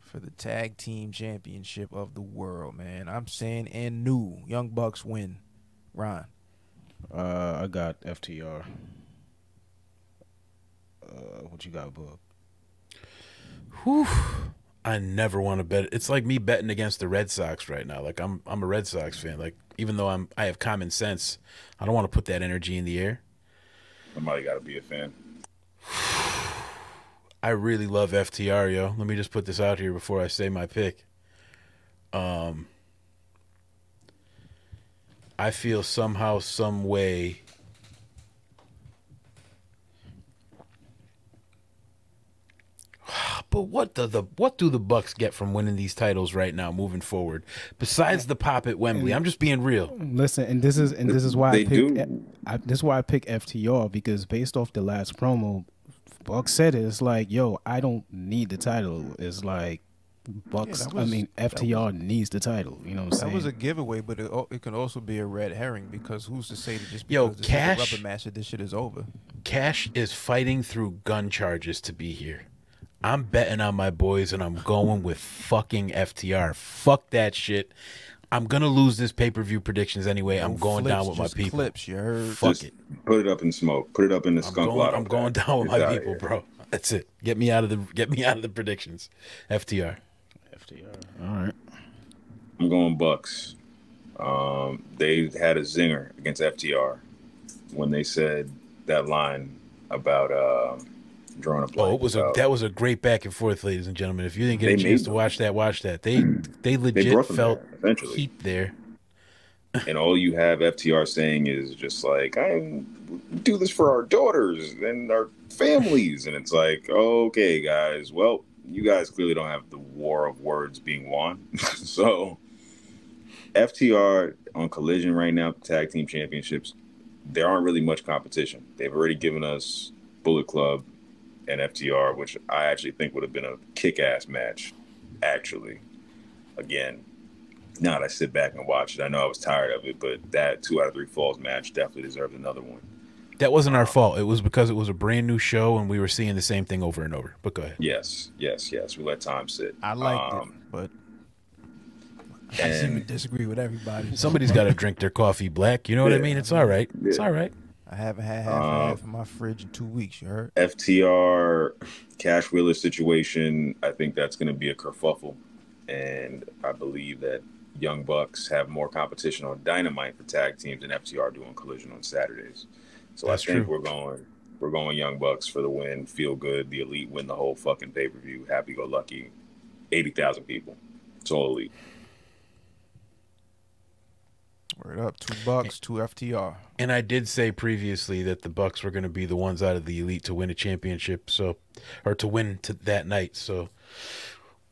for the tag team championship of the world, man. I'm saying and new Young Bucks win. Ron. I got FTR. What you got, Boog? Whew. I never want to bet. It's like me betting against the Red Sox right now. Like I'm a Red Sox fan. Like even though I have common sense, I don't want to put that energy in the air. Somebody got to be a fan. I really love FTR, yo. Let me just put this out here before I say my pick. I feel somehow, some way, but what do the Bucks get from winning these titles right now, moving forward? Besides the pop at Wembley, I'm just being real. Listen, and this is why They I picked. do. This is why I picked FTR, because based off the last promo, Buck said it. It's like, yo, I don't need the title. It's like, Bucks. that I was- mean, that FTR needs the title. You know what I'm That saying? was a giveaway, but it can also be a red herring because who's to say that just Yo, because this Cash- is a rubber match that this shit is over? Cash is fighting through gun charges to be here. I'm betting on my boys, and I'm going with fucking FTR. Fuck that shit. I'm gonna lose this pay-per-view predictions anyway. I'm No going down flips, with my just people. clips, you heard? Fuck Just it. put it up in smoke. Put it up in the skunk lotto. I'm going pack. down with It's my outta people, here. bro. That's it. Get me out of the predictions. FTR. FTR. All right. I'm going Bucks. They had a zinger against FTR when they said that line about drawing a blank. That was a great back and forth, ladies and gentlemen. If you didn't get They a chance made to them. watch that. They legit brought them felt there, eventually. heat there. And all you have FTR saying is just like, I do this for our daughters and our families. And it's like, okay, guys, well, you guys clearly don't have the war of words being won. So FTR on Collision right now, tag team championships, there aren't really much competition. They've already given us Bullet Club and FTR, which I actually think would have been a kick-ass match, actually. Again, now that I sit back and watch it, I know I was tired of it, but that 2 out of 3 falls match definitely deserved another one. That wasn't our fault. It was because it was a brand new show and we were seeing the same thing over and over. But go ahead. Yes. We let time sit. I liked it, but I seem to disagree with everybody. Somebody's got to drink their coffee black. You know what I mean? It's all right. It's all right. I haven't had half in my fridge in 2 weeks. You heard? FTR Cash Wheeler situation, I think that's going to be a kerfuffle. And I believe that Young Bucks have more competition on Dynamite for tag teams than FTR do on Collision on Saturdays. So That's I think true. we're going Young Bucks for the win. Feel good. The Elite win the whole fucking pay-per-view. Happy-go-lucky. 80,000 people. It's all Elite. Word up. $2, 2 FTR. And I did say previously that the Bucks were going to be the ones out of the Elite to win a championship, or to win that night. So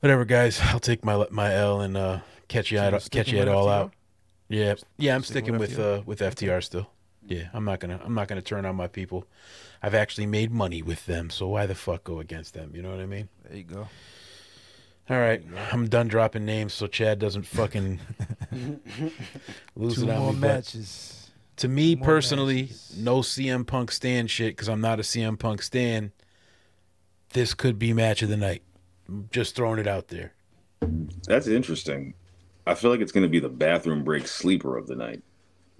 whatever, guys. I'll take my L and catch you at all out. Yeah, I'm sticking with FTR still. Yeah, I'm not gonna turn on my people. I've actually made money with them, so why the fuck go against them? You know what I mean? There you go. All right, I'm done dropping names so Chad doesn't fucking lose 2 it on more me. But matches. to me more personally, matches. no CM Punk stan shit because I'm not a CM Punk stan. This could be match of the night. Just throwing it out there. That's interesting. I feel like it's going to be the bathroom break sleeper of the night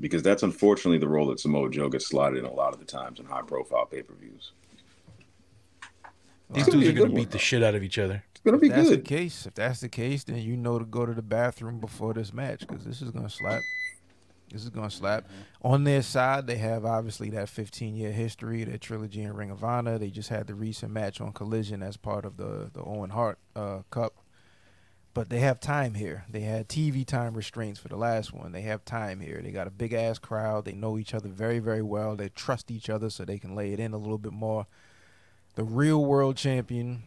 because that's unfortunately the role that Samoa Joe gets slotted in a lot of the times in high-profile pay-per-views. These It's gonna dudes be are a going to good beat one, the though. shit out of each other. It's going to be If that's the good. case, then you know to go to the bathroom before this match because this is gonna slap. This is gonna slap. On their side, they have obviously that 15-year history, their trilogy in Ring of Honor. They just had the recent match on Collision as part of the Owen Hart Cup. But they have time here. They had TV time restraints for the last one. They have time here. They got a big ass crowd. They know each other very, very well. They trust each other so they can lay it in a little bit more. The real world champion,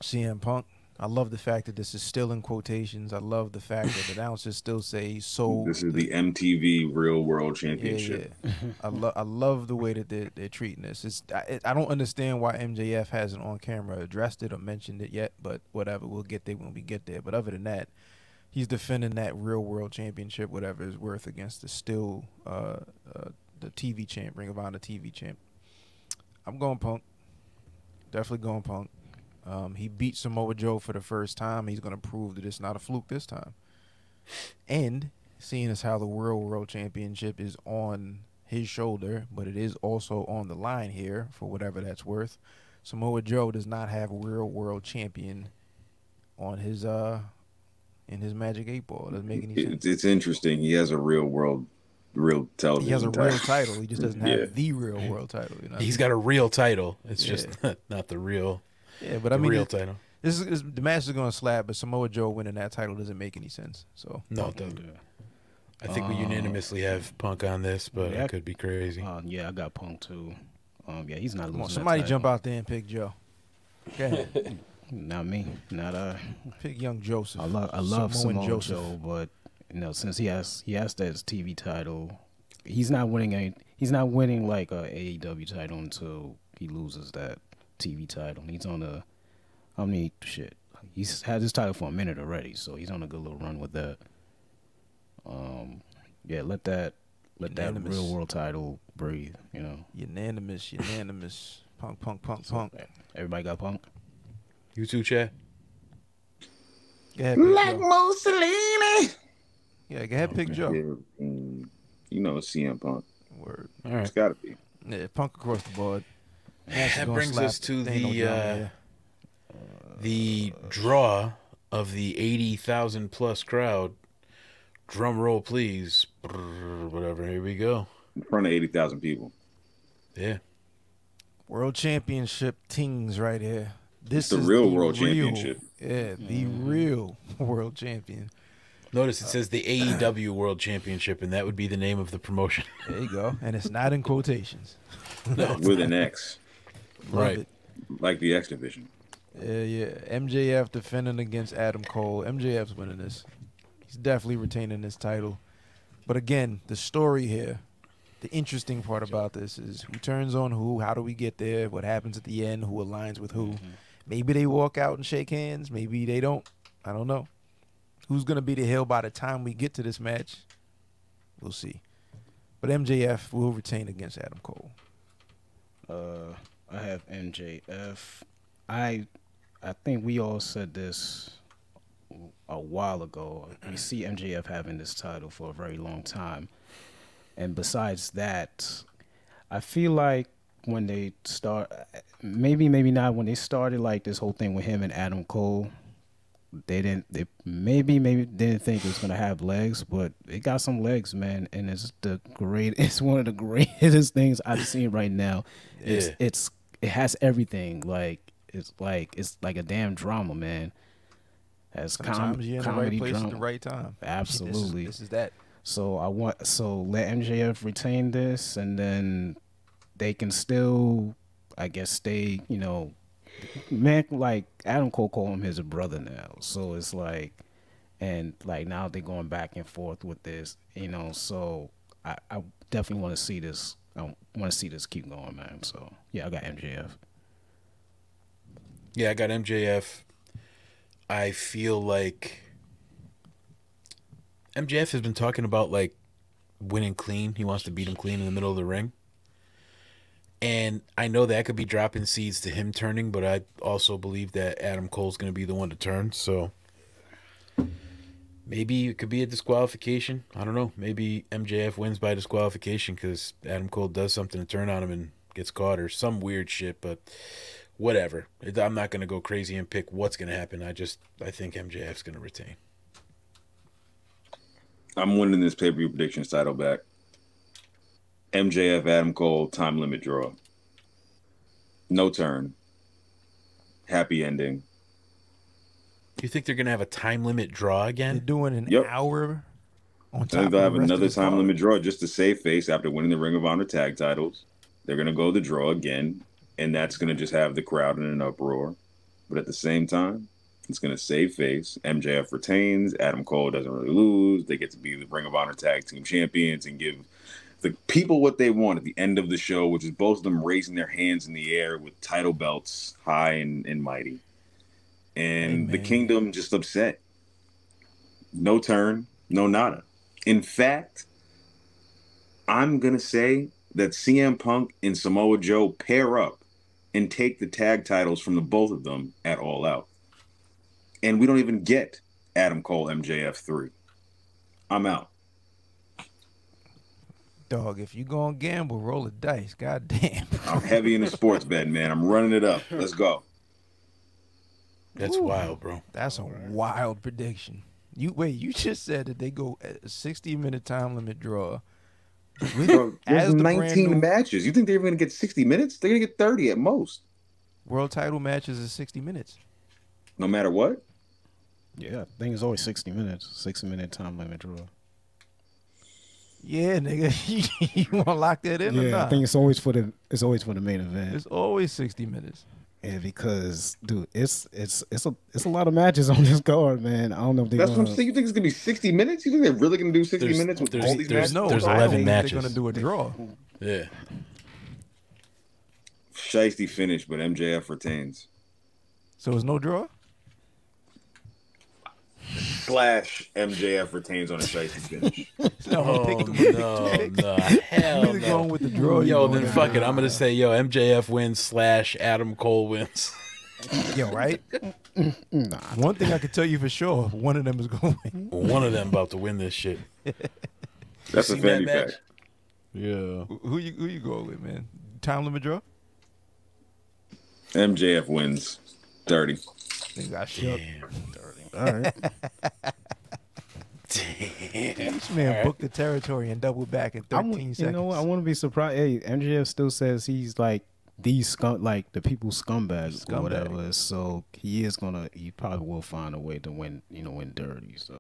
CM Punk. I love the fact that this is still in quotations. I love the fact that the announcers still say so. This is the MTV Real World Championship. Yeah. I love the way that they're treating this. I don't understand why MJF hasn't on camera addressed it or mentioned it yet, but whatever, we'll get there when we get there. But other than that, he's defending that Real World Championship, whatever it's worth, against the still the TV champ, Ring of Honor TV champ. I'm going Punk. Definitely going Punk. He beat Samoa Joe for the first time. He's going to prove that it's not a fluke this time. And seeing as how the Real World Championship is on his shoulder, but it is also on the line here for whatever that's worth, Samoa Joe does not have a Real World Champion on his in his Magic 8 Ball. It doesn't make any sense. It's interesting. He has a real television. He has a title. real title. He just doesn't have the Real World title. You know? He's got a real title. It's just not the real. Yeah, but I mean, real title. This is the match is going to slap, but Samoa Joe winning that title doesn't make any sense. So No, it doesn't. I think we unanimously have Punk on this, but Yeah. it could be crazy. Yeah, I got Punk too. He's not come losing. on, that somebody title. jump out there and pick Joe. Go ahead. Not me. Not Pick young Joseph. I love Samoan Samoa Joe, but since he has that TV title, he's not winning like a AEW title until he loses that TV title. He's on he's had his title for a minute already, so he's on a good little run with that. Yeah, let that real world title breathe. You know, Unanimous. Punk. everybody got Punk. You too, Chad. Go ahead, Big Like Joe. Mussolini. Yeah, go ahead, Big Joe. Yeah, you know it's CM Punk. Word. All right. It's got to be. Yeah, Punk across the board. Match is That gonna brings slap. us to There ain't no drama here. the draw of the 80,000 plus crowd. Drum roll, please. Brrr, whatever. Here we go. In front of 80,000 people. Yeah. World Championship tings right here. This the is real the World real, Championship. Yeah, the real world champion. Notice it says the AEW World Championship, and that would be the name of the promotion. There you go. And it's not in quotations. With an X. Love Right. it. Like the X Division. Yeah. MJF defending against Adam Cole. MJF's winning this. He's definitely retaining this title. But again, the story here, the interesting part about this is who turns on who, how do we get there, what happens at the end, who aligns with who. Maybe they walk out and shake hands. Maybe they don't. I don't know. Who's going to be the heel by the time we get to this match? We'll see. But MJF will retain against Adam Cole. I have MJF. I think we all said this a while ago. We see MJF having this title for a very long time. And besides that, I feel like when they start, maybe not, when they started like this whole thing with him and Adam Cole, they maybe didn't think it was gonna have legs, but it got some legs, man, and it's one of the greatest things I've seen right now. Yeah. It has everything. It's like a damn drama, man. Has Sometimes you're in the right comedy, place drama. at the right time. Absolutely. This is that. So let MJF retain this, and then they can still, I guess, stay. You know, man, like Adam Cole call him his brother now. So it's like, and like now they're going back and forth with this. You know, so I definitely want to see this. I want to see this keep going, man. So yeah, I got MJF. Yeah, I got MJF. I feel like MJF has been talking about like winning clean. He wants to beat him clean in the middle of the ring. And I know that could be dropping seeds to him turning, but I also believe that Adam Cole's going to be the one to turn. So maybe it could be a disqualification. I don't know. Maybe MJF wins by disqualification because Adam Cole does something to turn on him and gets caught or some weird shit, but whatever. I'm not going to go crazy and pick what's going to happen. I think MJF's going to retain. I'm winning this pay-per-view predictions title back. MJF, Adam Cole, time limit draw. No turn. Happy ending. You think they're going to have a time limit draw They're again? doing an Yep. hour on I top think of they'll the have rest of another this time card. limit draw just to save face after winning the Ring of Honor tag titles. They're going to go the draw again, and that's going to just have the crowd in an uproar. But at the same time, it's going to save face. MJF retains. Adam Cole doesn't really lose. They get to be the Ring of Honor tag team champions and give the people what they want at the end of the show, which is both of them raising their hands in the air with title belts high and mighty. And the kingdom just upset. No turn, no nada. In fact, I'm going to say that CM Punk and Samoa Joe pair up and take the tag titles from the both of them at All Out. And we don't even get Adam Cole MJF 3. I'm out. Dog, if you gonna gamble, roll the dice. God damn. I'm heavy in the sports betting, man. I'm running it up. Let's go. That's wild, bro. That's a wild prediction. You just said that they go a 60-minute time limit draw. Bro, there's As the brand 19 new matches. You think they're going to get 60 minutes? They're going to get 30 at most. world title matches is 60 minutes. No matter what? Yeah, I think it's always 60 minutes. 60-minute time limit draw. Yeah, nigga. You want to lock that in or Yeah, not? I think it's always for the main event. It's always 60 minutes. And because, dude, it's a lot of matches on this card, man. I don't know if That's what I'm saying. You think it's going to be 60 minutes? You think they're really going to do 60 minutes with all these matches? No, There's I 11 don't think matches. they're gonna do a draw. Yeah. Shiesty finish, but MJF retains. So it's no draw. Slash MJF retains on a shicey finish. No, Oh, no, hell We're going no. with the draw. Yo, you then going fuck it. I'm gonna say, yo, MJF wins slash Adam Cole wins. Yo, right? Nah. One thing I can tell you for sure, one of them is going to win. One of them about to win this shit. That's a Seen that fanny match? pack. Yeah. Who you going with, man? Time limit draw? MJF wins. Dirty. Nigga got shook. All right. This man booked the territory and doubled back in 13 seconds. You know what? I want to be surprised. Hey, MJF still says he's like these like the people's scumbags or whatever. So he probably will find a way to win. Win dirty. So.